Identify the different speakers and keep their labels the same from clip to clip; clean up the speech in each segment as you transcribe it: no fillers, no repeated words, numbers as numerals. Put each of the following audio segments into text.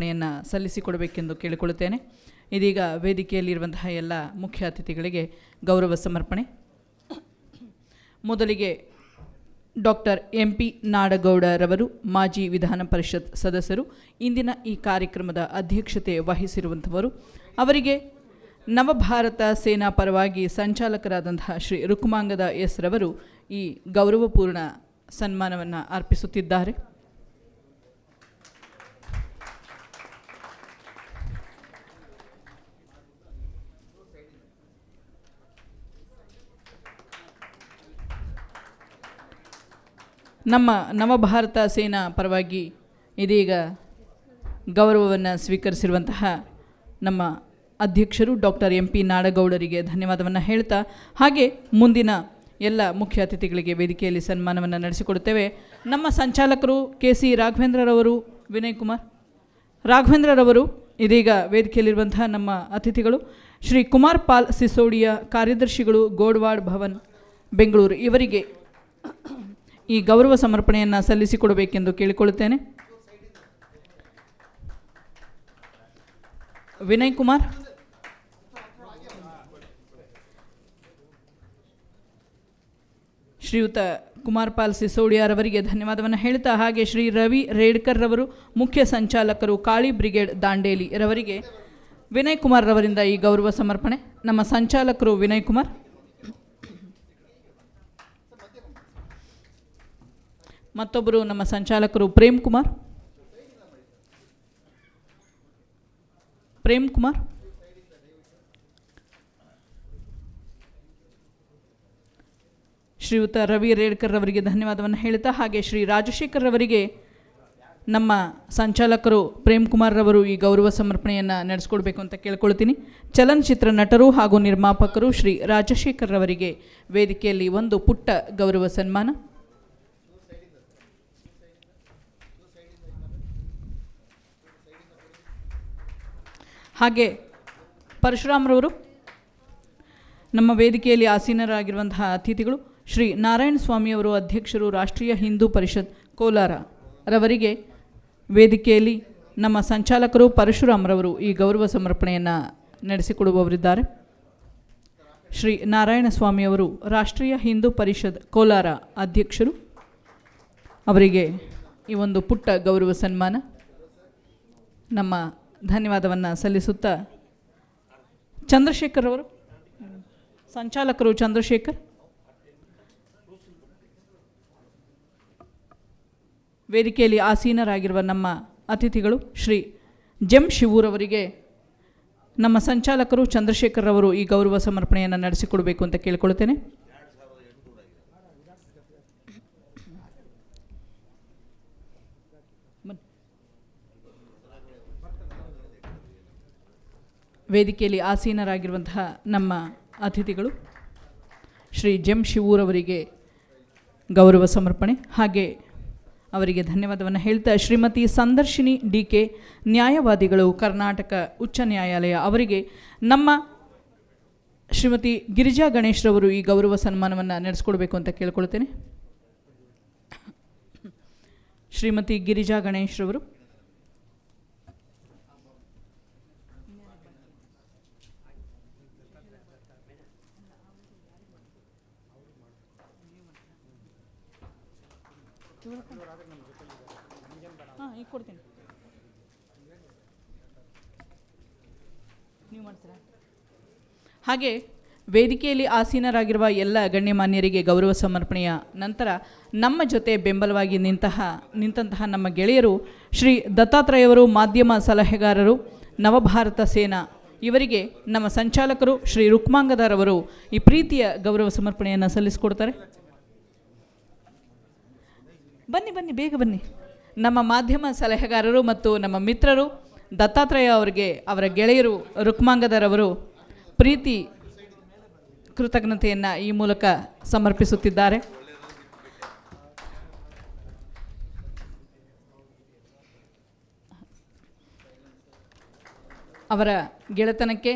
Speaker 1: ಸಮರ್ಪಣೆಯನ್ನು ಸಲ್ಲಿಸಿಕೊಡಬೇಕೆಂದು ಕೇಳಿಕೊಳ್ಳುತ್ತೇನೆ. ಇದೀಗ ವೇದಿಕೆಯಲ್ಲಿರುವಂತಹ ಎಲ್ಲ ಮುಖ್ಯ ಅತಿಥಿಗಳಿಗೆ ಗೌರವ ಸಮರ್ಪಣೆ. ಮೊದಲಿಗೆ ಡಾಕ್ಟರ್ MP ನಾಡಗೌಡರವರು ಮಾಜಿ ವಿಧಾನ ಪರಿಷತ್ ಸದಸ್ಯರು, ಇಂದಿನ ಈ ಕಾರ್ಯಕ್ರಮದ ಅಧ್ಯಕ್ಷತೆ ವಹಿಸಿರುವಂಥವರು. ಅವರಿಗೆ ನವಭಾರತ ಸೇನಾ ಪರವಾಗಿ ಸಂಚಾಲಕರಾದಂತಹ ಶ್ರೀ ರುಕ್ಮಾಂಗದ ಎಸ್ ರವರು ಈ ಗೌರವಪೂರ್ಣ ಸನ್ಮಾನವನ್ನು ಅರ್ಪಿಸುತ್ತಿದ್ದಾರೆ. ನಮ್ಮ ನವಭಾರತ ಸೇನಾ ಪರವಾಗಿ ಇದೀಗ ಗೌರವವನ್ನು ಸ್ವೀಕರಿಸಿರುವಂತಹ ನಮ್ಮ ಅಧ್ಯಕ್ಷರು ಡಾಕ್ಟರ್ MP ನಾಡಗೌಡರಿಗೆ ಧನ್ಯವಾದವನ್ನು ಹೇಳ್ತಾ, ಹಾಗೆ ಮುಂದಿನ ಎಲ್ಲ ಮುಖ್ಯ ಅತಿಥಿಗಳಿಗೆ ವೇದಿಕೆಯಲ್ಲಿ ಸನ್ಮಾನವನ್ನು ನಡೆಸಿಕೊಡುತ್ತೇವೆ. ನಮ್ಮ ಸಂಚಾಲಕರು KC ರಾಘವೇಂದ್ರರವರು, ವಿನಯ್ ಕುಮಾರ್ ರಾಘವೇಂದ್ರರವರು ಇದೀಗ ವೇದಿಕೆಯಲ್ಲಿರುವಂತಹ ನಮ್ಮ ಅತಿಥಿಗಳು ಶ್ರೀ ಕುಮಾರ್ ಪಾಲ್ ಸಿಸೋಡಿಯಾ, ಕಾರ್ಯದರ್ಶಿಗಳು, ಗೋಡ್ವಾಡ್ ಭವನ್ ಬೆಂಗಳೂರು, ಇವರಿಗೆ ಈ ಗೌರವ ಸಮರ್ಪಣೆಯನ್ನು ಸಲ್ಲಿಸಿಕೊಡಬೇಕೆಂದು ಕೇಳಿಕೊಳ್ಳುತ್ತೇನೆ. ವಿನಯ್ ಕುಮಾರ್, ಶ್ರೀಯುತ ಕುಮಾರ್ ಪಾಲ್ ಸಿಸೋಡಿಯಾರವರಿಗೆ ಧನ್ಯವಾದವನ್ನು ಹೇಳ್ತಾ, ಹಾಗೆ ಶ್ರೀ ರವಿ ರೇಡ್ಕರ್ ರವರು ಮುಖ್ಯ ಸಂಚಾಲಕರು, ಕಾಳಿ ಬ್ರಿಗೇಡ್ ದಾಂಡೇಲಿ ರವರಿಗೆ ವಿನಯ್ ಕುಮಾರ್ ರವರಿಂದ ಈ ಗೌರವ ಸಮರ್ಪಣೆ. ನಮ್ಮ ಸಂಚಾಲಕರು ವಿನಯ್ ಕುಮಾರ್, ಮತ್ತೊಬ್ಬರು ನಮ್ಮ ಸಂಚಾಲಕರು ಪ್ರೇಮ್ ಕುಮಾರ್. ಶ್ರೀಯುತ ರವಿ ರೇಡ್ಕರ್ ಅವರಿಗೆ ಧನ್ಯವಾದವನ್ನು ಹೇಳ್ತಾ, ಹಾಗೆ ಶ್ರೀ ರಾಜಶೇಖರ್ ಅವರಿಗೆ ನಮ್ಮ ಸಂಚಾಲಕರು ಪ್ರೇಮ್ ಕುಮಾರ್ ರವರು ಈ ಗೌರವ ಸಮರ್ಪಣೆಯನ್ನು ನಡೆಸ್ಕೊಡ್ಬೇಕು ಅಂತ ಕೇಳ್ಕೊಳ್ತೀನಿ. ಚಲನಚಿತ್ರ ನಟರು ಹಾಗೂ ನಿರ್ಮಾಪಕರು ಶ್ರೀ ರಾಜಶೇಖರ್ ಅವರಿಗೆ ವೇದಿಕೆಯಲ್ಲಿ ಒಂದು ಪುಟ್ಟ ಗೌರವ ಸನ್ಮಾನ. ಹಾಗೆ ಪರಶುರಾಮ್ರವರು ನಮ್ಮ ವೇದಿಕೆಯಲ್ಲಿ ಆಸೀನರಾಗಿರುವಂತಹ ಅತಿಥಿಗಳು ಶ್ರೀ ನಾರಾಯಣ ಸ್ವಾಮಿಯವರು, ಅಧ್ಯಕ್ಷರು, ರಾಷ್ಟ್ರೀಯ ಹಿಂದೂ ಪರಿಷತ್ ಕೋಲಾರ ರವರಿಗೆ ವೇದಿಕೆಯಲ್ಲಿ ನಮ್ಮ ಸಂಚಾಲಕರು ಪರಶುರಾಮ್ರವರು ಈ ಗೌರವ ಸಮರ್ಪಣೆಯನ್ನು ನಡೆಸಿಕೊಡುವವರಿದ್ದಾರೆ. ಶ್ರೀ ನಾರಾಯಣ ಸ್ವಾಮಿಯವರು ರಾಷ್ಟ್ರೀಯ ಹಿಂದೂ ಪರಿಷತ್ ಕೋಲಾರ ಅಧ್ಯಕ್ಷರು, ಅವರಿಗೆ ಈ ಒಂದು ಪುಟ್ಟ ಗೌರವ ಸನ್ಮಾನ. ನಮ್ಮ ಧನ್ಯವಾದವನ್ನು ಸಲ್ಲಿಸುತ್ತಾ ಚಂದ್ರಶೇಖರ್ ಅವರು, ಸಂಚಾಲಕರು ಚಂದ್ರಶೇಖರ್, ವೇದಿಕೆಯಲ್ಲಿ ಆಸೀನರಾಗಿರುವ ನಮ್ಮ ಅತಿಥಿಗಳು ಶ್ರೀ ಜೆಂ ಶಿವೂರವರಿಗೆ ನಮ್ಮ ಸಂಚಾಲಕರು ಚಂದ್ರಶೇಖರ್ ಅವರು ಈ ಗೌರವ ಸಮರ್ಪಣೆಯನ್ನು ನಡೆಸಿಕೊಡಬೇಕು ಅಂತ ಕೇಳಿಕೊಳ್ಳುತ್ತೇನೆ. ವೇದಿಕೆಯಲ್ಲಿ ಆಸೀನರಾಗಿರುವಂತಹ ನಮ್ಮ ಅತಿಥಿಗಳು ಶ್ರೀ ಜೆಂ ಶಿವೂರವರಿಗೆ ಗೌರವ ಸಮರ್ಪಣೆ. ಹಾಗೆ ಅವರಿಗೆ ಧನ್ಯವಾದವನ್ನು ಹೇಳ್ತಾ, ಶ್ರೀಮತಿ ಸಂದರ್ಶಿನಿ DK, ನ್ಯಾಯವಾದಿಗಳು, ಕರ್ನಾಟಕ ಉಚ್ಚ ನ್ಯಾಯಾಲಯ, ಅವರಿಗೆ ನಮ್ಮ ಶ್ರೀಮತಿ ಗಿರಿಜಾ ಗಣೇಶ್ರವರು ಈ ಗೌರವ ಸನ್ಮಾನವನ್ನು ನಡೆಸ್ಕೊಡ್ಬೇಕು ಅಂತ ಕೇಳ್ಕೊಳ್ತೇನೆ. ಶ್ರೀಮತಿ ಗಿರಿಜಾ ಗಣೇಶ್ರವರು, ಈಗ ಕೊಡ್ತೀನಿ, ನೀವು ಮಾಡ್ತೀರಾ? ಹಾಗೆ ವೇದಿಕೆಯಲ್ಲಿ ಆಸೀನರಾಗಿರುವ ಎಲ್ಲ ಗಣ್ಯಮಾನ್ಯರಿಗೆ ಗೌರವ ಸಮರ್ಪಣೆಯ ನಂತರ ನಮ್ಮ ಜೊತೆ ಬೆಂಬಲವಾಗಿ ನಿಂತಹ ನಮ್ಮ ಗೆಳೆಯರು ಶ್ರೀ ದತ್ತಾತ್ರೇಯವರು, ಮಾಧ್ಯಮ ಸಲಹೆಗಾರರು, ನವಭಾರತ ಸೇನಾ, ಇವರಿಗೆ ನಮ್ಮ ಸಂಚಾಲಕರು ಶ್ರೀ ರುಕ್ಮಾಂಗದರವರು ಈ ಪ್ರೀತಿಯ ಗೌರವ ಸಮರ್ಪಣೆಯನ್ನು ಸಲ್ಲಿಸಿಕೊಡ್ತಾರೆ. ಬನ್ನಿ ಬೇಗ ಬನ್ನಿ. ನಮ್ಮ ಮಾಧ್ಯಮ ಸಲಹೆಗಾರರು ಮತ್ತು ನಮ್ಮ ಮಿತ್ರರು ದತ್ತಾತ್ರೇಯ ಅವರಿಗೆ ಅವರ ಗೆಳೆಯರು ರುಕ್ಮಾಂಗದರವರು ಪ್ರೀತಿ ಕೃತಜ್ಞತೆಯನ್ನು ಈ ಮೂಲಕ ಸಮರ್ಪಿಸುತ್ತಿದ್ದಾರೆ. ಅವರ ಗೆಳೆತನಕ್ಕೆ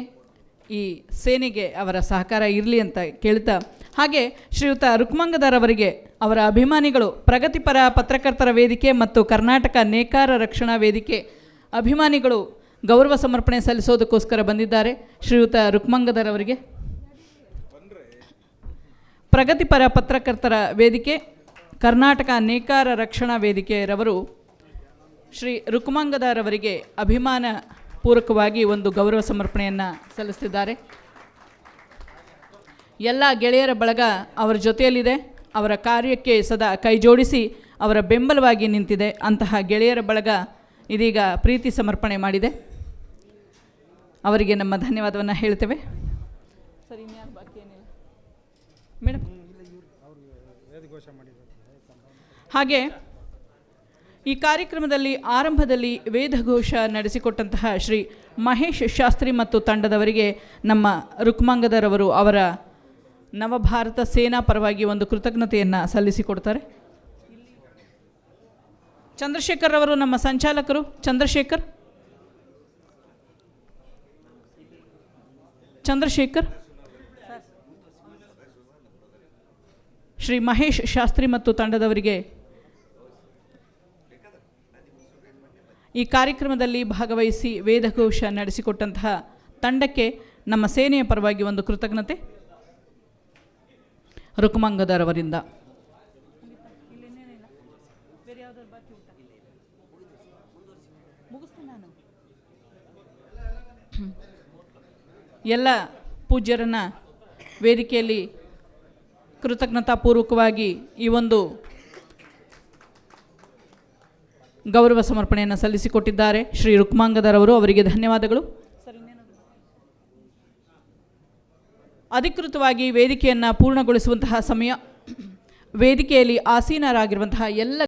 Speaker 1: ಈ ಸೇನೆಗೆ ಅವರ ಸಹಕಾರ ಇರಲಿ ಅಂತ ಕೇಳ್ತಾ, ಹಾಗೆ ಶ್ರೀಯುತ ರುಕ್ಮಾಂಗದರವರಿಗೆ ಅವರ ಅಭಿಮಾನಿಗಳು ಪ್ರಗತಿಪರ ಪತ್ರಕರ್ತರ ವೇದಿಕೆ ಮತ್ತು ಕರ್ನಾಟಕ ನೇಕಾರ ರಕ್ಷಣಾ ವೇದಿಕೆ ಅಭಿಮಾನಿಗಳು ಗೌರವ ಸಮರ್ಪಣೆ ಸಲ್ಲಿಸೋದಕ್ಕೋಸ್ಕರ ಬಂದಿದ್ದಾರೆ. ಶ್ರೀಯುತ ರುಕ್ಮಂಗದರ್ ಅವರಿಗೆ ಪ್ರಗತಿಪರ ಪತ್ರಕರ್ತರ ವೇದಿಕೆ, ಕರ್ನಾಟಕ ನೇಕಾರ ರಕ್ಷಣಾ ವೇದಿಕೆಯರವರು ಶ್ರೀ ರುಕ್ಮಂಗದರ್ ಅವರಿಗೆ ಅಭಿಮಾನ ಪೂರ್ವಕವಾಗಿ ಒಂದು ಗೌರವ ಸಮರ್ಪಣೆಯನ್ನು ಸಲ್ಲಿಸ್ತಿದ್ದಾರೆ. ಎಲ್ಲ ಗೆಳೆಯರ ಬಳಗ ಅವರ ಜೊತೆಯಲ್ಲಿದೆ. ಅವರ ಕಾರ್ಯಕ್ಕೆ ಸದಾ ಕೈಜೋಡಿಸಿ ಅವರ ಬೆಂಬಲವಾಗಿ ನಿಂತಿದೆ. ಅಂತಹ ಗೆಳೆಯರ ಬಳಗ ಇದೀಗ ಪ್ರೀತಿ ಸಮರ್ಪಣೆ ಮಾಡಿದೆ. ಅವರಿಗೆ ನಮ್ಮ ಧನ್ಯವಾದವನ್ನು ಹೇಳ್ತೇವೆ. ಸರಿ, ಇನ್ಯಾರು ಬಾಕಿ ಏನಿಲ್ಲ ಮೇಡಮ್. ಹಾಗೆ ಈ ಕಾರ್ಯಕ್ರಮದಲ್ಲಿ ಆರಂಭದಲ್ಲಿ ವೇದಘೋಷ ನಡೆಸಿಕೊಟ್ಟಂತಹ ಶ್ರೀ ಮಹೇಶ್ ಶಾಸ್ತ್ರಿ ಮತ್ತು ತಂಡದವರಿಗೆ ನಮ್ಮ ರುಕ್ಮಂಗದರ್ ಅವರು ಅವರ ನವಭಾರತ ಸೇನಾ ಪರವಾಗಿ ಒಂದು ಕೃತಜ್ಞತೆಯನ್ನು ಸಲ್ಲಿಸಿಕೊಡ್ತಾರೆ. ಚಂದ್ರಶೇಖರ್ ಅವರು ನಮ್ಮ ಸಂಚಾಲಕರು. ಚಂದ್ರಶೇಖರ್ ಶ್ರೀ ಮಹೇಶ್ ಶಾಸ್ತ್ರಿ ಮತ್ತು ತಂಡದವರಿಗೆ ಈ ಕಾರ್ಯಕ್ರಮದಲ್ಲಿ ಭಾಗವಹಿಸಿ ವೇದಘೋಷ ನಡೆಸಿಕೊಟ್ಟಂತಹ ತಂಡಕ್ಕೆ ನಮ್ಮ ಸೇನೆಯ ಪರವಾಗಿ ಒಂದು ಕೃತಜ್ಞತೆ ರುಕ್ಮಂಗದರ್ ಅವರಿಂದ. ಎಲ್ಲ ಪೂಜ್ಯರನ್ನು ವೇದಿಕೆಯಲ್ಲಿ ಕೃತಜ್ಞತಾಪೂರ್ವಕವಾಗಿ ಈ ಒಂದು ಗೌರವ ಸಮರ್ಪಣೆಯನ್ನು ಸಲ್ಲಿಸಿಕೊಟ್ಟಿದ್ದಾರೆ ಶ್ರೀ ರುಕ್ಮಂಗದರ್ ಅವರು. ಅವರಿಗೆ ಧನ್ಯವಾದಗಳು. ಅಧಿಕೃತವಾಗಿ ವೇದಿಕೆಯನ್ನು ಪೂರ್ಣಗೊಳಿಸುವಂತಹ ಸಮಯ. ವೇದಿಕೆಯಲ್ಲಿ ಆಸೀನರಾಗಿರುವಂತಹ ಎಲ್ಲ